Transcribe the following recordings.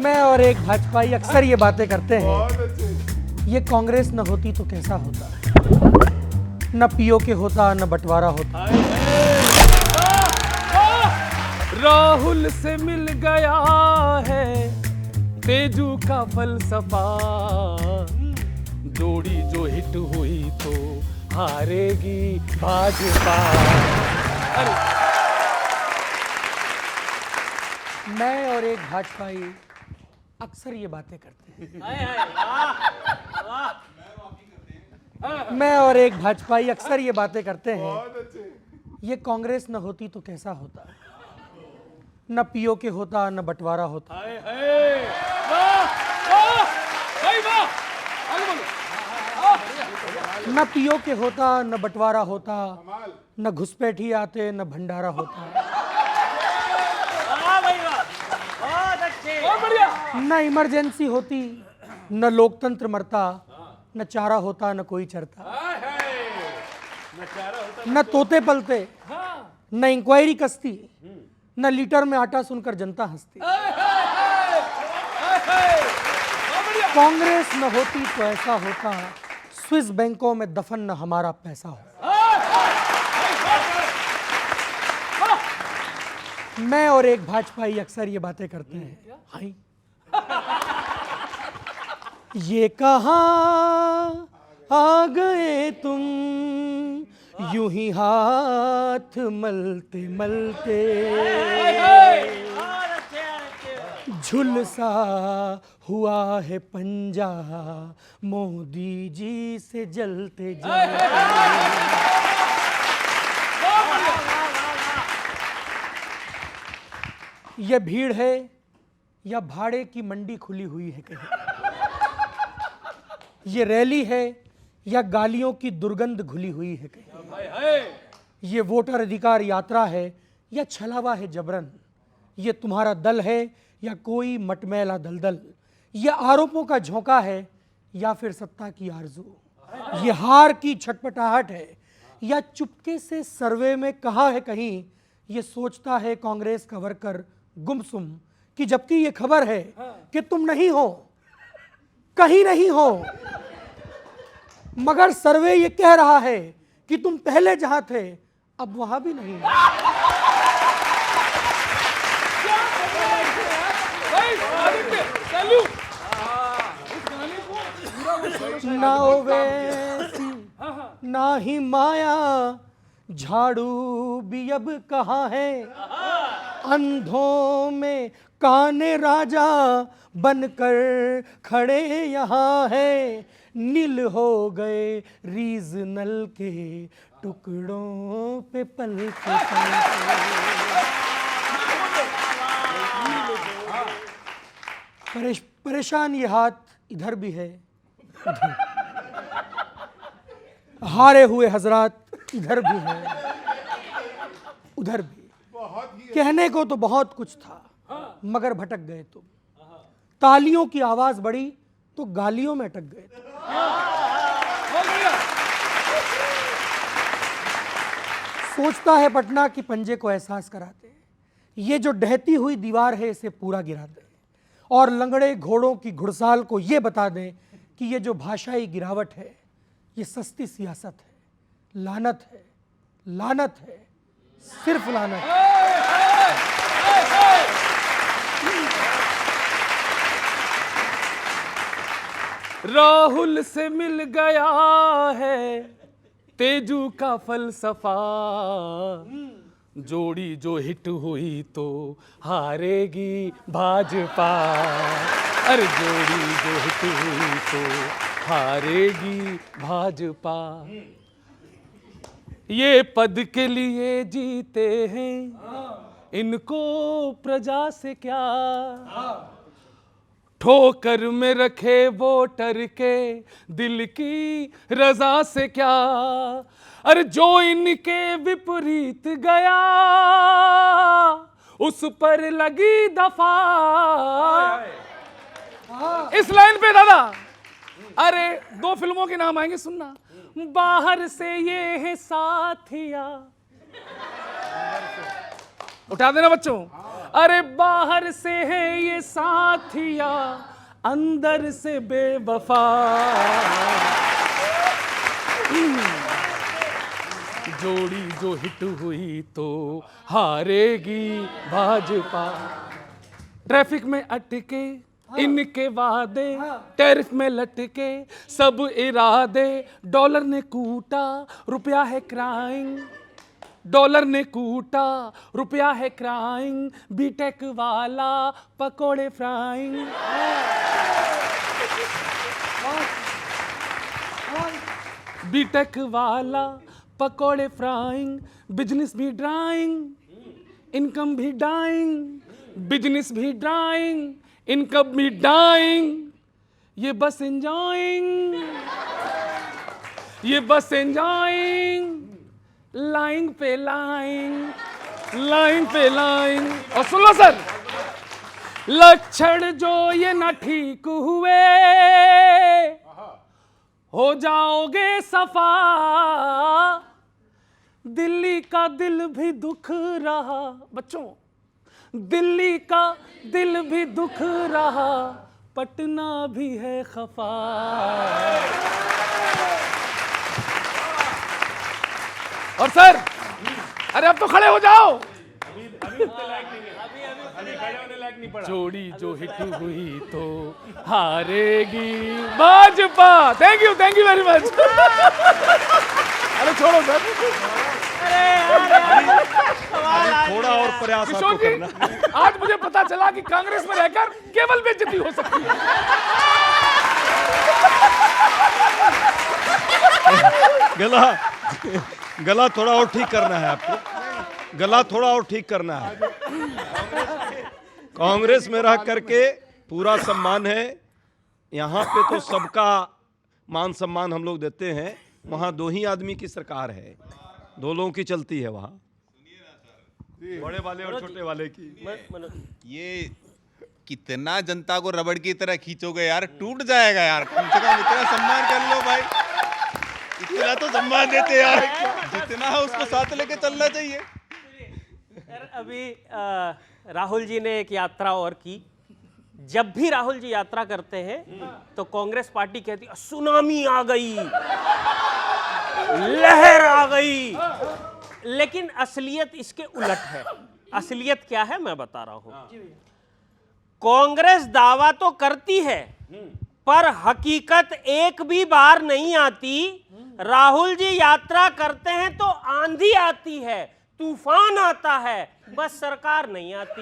मैं और एक भाजपाई अक्सर ये बातें करते हैं, ये कांग्रेस न होती तो कैसा होता, न पीओके होता न बंटवारा होता। राहुल से मिल गया है तेजू का फलसफा, जोड़ी जो हिट हुई तो हारेगी भाजपा। अरे मैं और एक भाजपाई अक्सर ये बातें करते हैं, मैं और एक भाजपाई अक्सर ये बातें करते हैं, ये कांग्रेस न होती तो कैसा होता, न पीओके होता न बंटवारा होता। न पीओके होता न बंटवारा होता, न घुसपैठी आते न भंडारा होता, न इमरजेंसी होती न लोकतंत्र मरता, न चारा होता न कोई चरता, न तोते पलते न इंक्वायरी कसती, न लीटर में आटा सुनकर जनता हंसती। कांग्रेस न होती तो ऐसा होता, स्विस बैंकों में दफन न हमारा पैसा हो। मैं और एक भाजपाई अक्सर ये बातें करते हैं, हाय ये कहाँ आ गए तुम, यूं ही हाथ मलते मलते, झुलसा हुआ है पंजा मोदी जी से जलते जलते। यह भीड़ है या भाड़े की मंडी खुली हुई है कहीं, ये रैली है या गालियों की दुर्गंध घुली हुई है कहीं, ये वोटर अधिकार यात्रा है या छलावा है जबरन, ये तुम्हारा दल है या कोई मटमैला दलदल, ये आरोपों का झोंका है या फिर सत्ता की आरजू, ये हार की छटपटाहट है या चुपके से सर्वे में कहा है कहीं, ये सोचता है कांग्रेस का वर्कर गुमसुम कि जबकि ये खबर है कि तुम नहीं हो, कहीं नहीं हो, मगर सर्वे ये कह रहा है कि तुम पहले जहां थे अब वहां भी नहीं हो। ना वैसी ना ही माया, झाड़ू भी अब कहाँ है, अंधों में काने राजा बनकर खड़े यहाँ है, नील हो गए रीजनल के टुकड़ों पे पलते पलते। परेशान ये हाथ इधर भी है, उधर हारे हुए हजरात इधर भी है, उधर भी। कहने को तो बहुत कुछ था मगर भटक गए तुम, तालियों की आवाज बढ़ी तो गालियों में अटक गए तुम। सोचता है पटना की पंजे को एहसास कराते, ये जो ढहती हुई दीवार है इसे पूरा गिरा दे, और लंगड़े घोड़ों की घुड़साल को ये बता दें कि ये जो भाषाई गिरावट है ये सस्ती सियासत है, लानत है, लानत है, सिर्फ लानत है। राहुल से मिल गया है तेजू का फलसफा, जोड़ी जो हिट हुई तो हारेगी भाजपा। अरे जोड़ी जो हिट हुई तो हारेगी भाजपा। ये पद के लिए जीते हैं, इनको प्रजा से क्या, ठोकर में रखे वोटर के दिल की रजा से क्या। अरे जो इनके विपरीत गया उस पर लगी दफा। इस लाइन पे दादा, अरे 2 फिल्मों के नाम आएंगे सुनना। बाहर से ये है साथिया, उठा देना बच्चों। अरे बाहर से है ये साथिया, अंदर से बेवफा। जोड़ी जो हिट हुई तो हारेगी भाजपा। ट्रैफिक में अटके इनके वादे, टैरिफ में लटके सब इरादे। डॉलर ने कूटा रुपया है क्राइंग, डॉलर ने कूटा रुपया है क्राइंग। बीटेक वाला पकोड़े फ्राइंग। बीटेक वाला पकोड़े फ्राइंग। बिजनेस भी ड्राइंग, इनकम भी डाइंग। बिजनेस भी ड्राइंग, इनकम भी डाइंग। ये बस एंजॉइंग, ये बस एंजॉइंग। लाइन पे लाइन, लाइन पे लाइन। और सुन लो सर, लक्षण जो ये ना ठीक हुए, हो जाओगे सफा। दिल्ली का दिल भी दुख रहा, बच्चों दिल्ली का दिल भी दुख रहा, पटना भी है खफा। और सर, अरे अब तो खड़े हो जाओ। जोड़ी जो हिट हुई तो हारेगी Bhajpa. Thank you very much. अरे छोड़ो सर, थोड़ा और प्रयास किशोर आपको जी, करना। आज मुझे पता चला कि कांग्रेस में रहकर केवल बेइज्जती हो सकती है। गला थोड़ा और ठीक करना है आपको, गला थोड़ा और ठीक करना है। कांग्रेस में रह करके पूरा सम्मान है, यहाँ पे तो सबका मान सम्मान हम लोग देते हैं। वहाँ दो ही आदमी की सरकार है, दो लोगों की चलती है वहाँ, बड़े वाले और छोटे वाले की। ये कितना जनता को रबड़ की तरह खींचोगे यार, टूट जाएगा यार। कम से कम इतना सम्मान कर लो भाई, इतना तो सम्मान देते यार, जितना है उसको साथ लेके चलना चाहिए। अभी राहुल जी ने एक यात्रा और की। जब भी राहुल जी यात्रा करते हैं तो कांग्रेस पार्टी कहती है सुनामी आ गई, लहर आ गई। लेकिन असलियत इसके उलट है। असलियत क्या है मैं बता रहा हूं। कांग्रेस दावा तो करती है पर हकीकत एक भी बार नहीं आती। राहुल जी यात्रा करते हैं तो आंधी आती है, तूफान आता है, बस सरकार नहीं आती।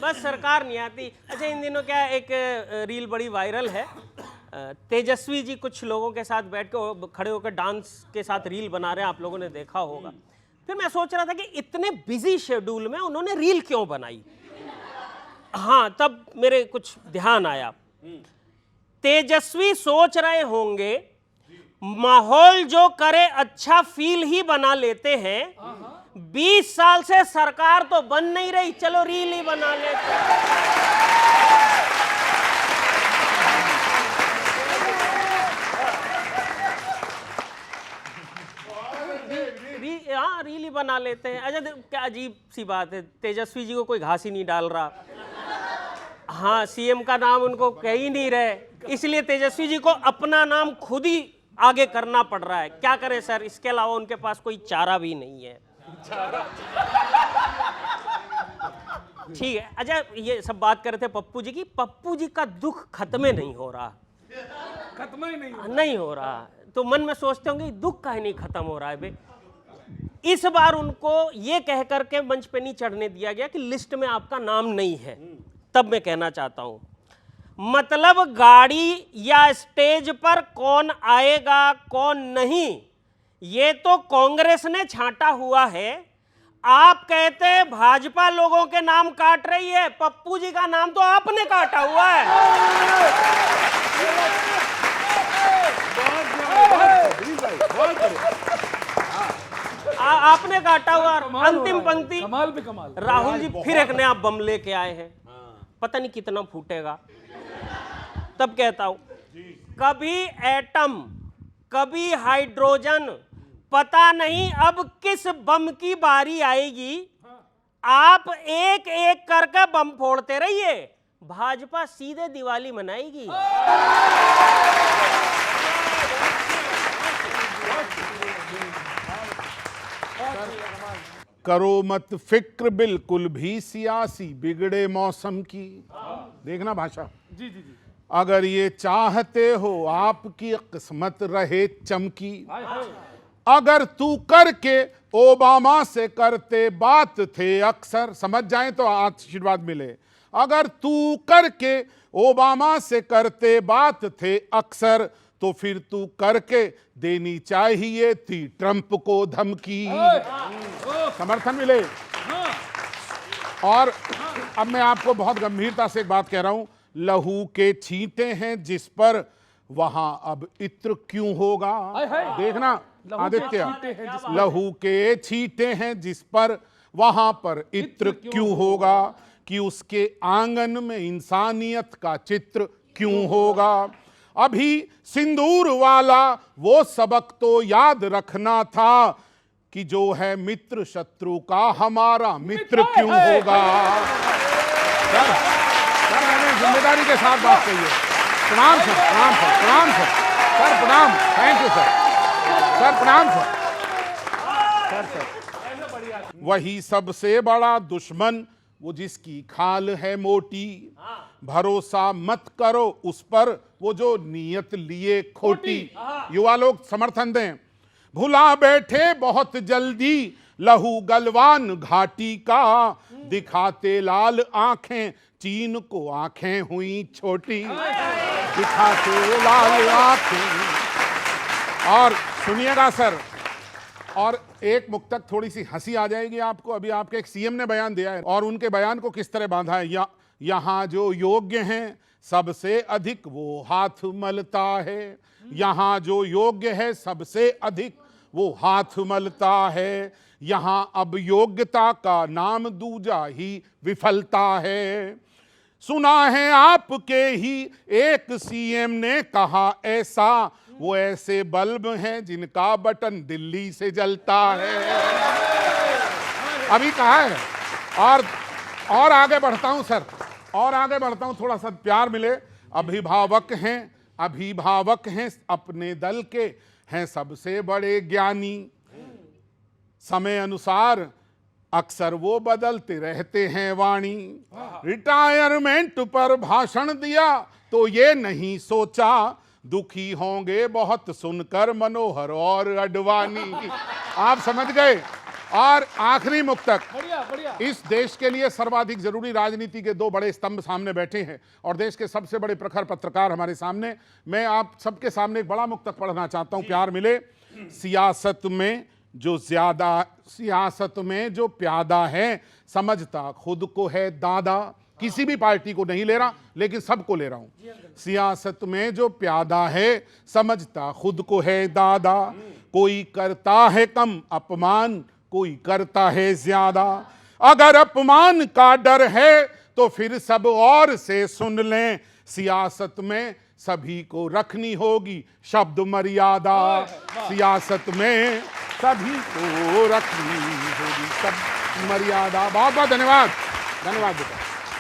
बस सरकार नहीं आती। अच्छा, इन दिनों क्या एक रील बड़ी वायरल है। तेजस्वी जी कुछ लोगों के साथ बैठ के खड़े होकर डांस के साथ रील बना रहे हैं, आप लोगों ने देखा होगा। फिर मैं सोच रहा था कि इतने बिजी शेड्यूल में उन्होंने रील क्यों बनाई। हाँ, तब मेरे कुछ ध्यान आया। तेजस्वी सोच रहे होंगे माहौल जो करे अच्छा फील ही बना लेते हैं। 20 साल से सरकार तो बन नहीं रही, चलो रील ही बना लेते हैं। हाँ, रील ही बना लेते हैं। अच्छा, क्या अजीब सी बात है, तेजस्वी जी को कोई घास ही नहीं डाल रहा। हाँ, सीएम का नाम उनको कह ही नहीं रहे, इसलिए तेजस्वी जी को अपना नाम खुद ही आगे करना पड़ रहा है। क्या करें सर, इसके अलावा उनके पास कोई चारा भी नहीं है। ठीक है। अच्छा, ये सब बात कर रहे थे पप्पू जी की। पप्पू जी का दुख खत्म नहीं हो रहा, खत्म ही नहीं हो रहा। तो मन में सोचते होंगे दुख का ही नहीं खत्म हो रहा है बे। इस बार उनको ये कह करके मंच पे नहीं चढ़ने दिया गया कि लिस्ट में आपका नाम नहीं है। तब मैं कहना चाहता हूं, मतलब गाड़ी या स्टेज पर कौन आएगा कौन नहीं, ये तो कांग्रेस ने छांटा हुआ है। आप कहते हैं भाजपा लोगों के नाम काट रही है, पप्पू जी का नाम तो आपने काटा हुआ है। आपने काटा हुआ। अंतिम पंक्ति, कमाल पे कमाल। राहुल जी फिर एक नया बम लेके आए हैं। पता नहीं कितना फूटेगा, तब कहता हूं कभी एटम कभी हाइड्रोजन, पता नहीं अब किस बम की बारी आएगी। आप एक एक करके बम फोड़ते रहिए, भाजपा सीधे दिवाली मनाएगी। करो मत फिक्र बिल्कुल भी सियासी बिगड़े मौसम की। देखना भाषा। जी जी जी। अगर ये चाहते हो आपकी किस्मत रहे चमकी, अगर तू करके ओबामा से करते बात थे अक्सर, समझ जाएं तो आशीर्वाद मिले। अगर तू करके ओबामा से करते बात थे अक्सर, तो फिर तू करके देनी चाहिए थी ट्रंप को धमकी, समर्थन मिले। और अब मैं आपको बहुत गंभीरता से एक बात कह रहा हूं, लहू के छींटे हैं जिस पर वहां अब इत्र क्यों होगा। देखना आदित्य, लहू के छींटे हैं जिस पर वहां पर इत्र क्यों होगा, कि उसके आंगन में इंसानियत का चित्र क्यों होगा। अभी सिंदूर वाला वो सबक तो याद रखना था, कि जो है मित्र शत्रु का हमारा मित्र क्यों होगा। सर मैंने जिम्मेदारी के साथ बात कही है। प्रणाम सर, प्रणाम सर, प्रणाम सर, सर प्रणाम, थैंक यू सर, सर प्रणाम सर, सर। वही सबसे बड़ा दुश्मन वो जिसकी खाल है मोटी, भरोसा मत करो उस पर वो जो नीयत लिए खोटी। युवा लोग समर्थन दें। भुला बैठे बहुत जल्दी लहू गलवान घाटी का, दिखाते लाल आंखें चीन को आंखें हुई छोटी, दिखाते लाल आंखें। और सुनिएगा सर, और एक मुक्तक थोड़ी सी हंसी आ जाएगी आपको। अभी आपके एक सीएम ने बयान दिया है, और उनके बयान को किस तरह बांधा है। यहाँ जो योग्य हैं सबसे अधिक वो हाथ मलता है, यहाँ जो योग्य है सबसे अधिक वो हाथ मलता है, यहाँ अब योग्यता का नाम दूजा ही विफलता है। सुना है आपके ही एक सीएम ने कहा ऐसा, वो ऐसे बल्ब हैं जिनका बटन दिल्ली से जलता है। अभी कहा है। और आगे बढ़ता हूं सर, और आगे बढ़ता हूं, थोड़ा सा प्यार मिले। अभिभावक हैं अपने दल के, हैं सबसे बड़े ज्ञानी, समय अनुसार अक्सर वो बदलते रहते हैं वाणी। रिटायरमेंट पर भाषण दिया तो ये नहीं सोचा, दुखी होंगे बहुत सुनकर मनोहर और अडवाणी। आप समझ गए। और आखिरी मुक्तक, इस देश के लिए सर्वाधिक जरूरी राजनीति के दो बड़े स्तंभ सामने बैठे हैं, और देश के सबसे बड़े प्रखर पत्रकार हमारे सामने। मैं आप सबके सामने एक बड़ा मुक्तक पढ़ना चाहता हूं, प्यार मिले। सियासत में जो प्यादा है, समझता खुद को है दादा। किसी भी पार्टी को नहीं ले रहा, लेकिन सबको ले रहा हूं। सियासत में जो प्यादा है, समझता खुद को है दादा। कोई करता है कम अपमान, कोई करता है ज्यादा। अगर अपमान का डर है तो फिर सब और से सुन लें, सियासत में सभी को रखनी होगी शब्द मर्यादा। सियासत में सभी को रखनी होगी शब्द मर्यादा। बहुत बहुत धन्यवाद, धन्यवाद बेटा।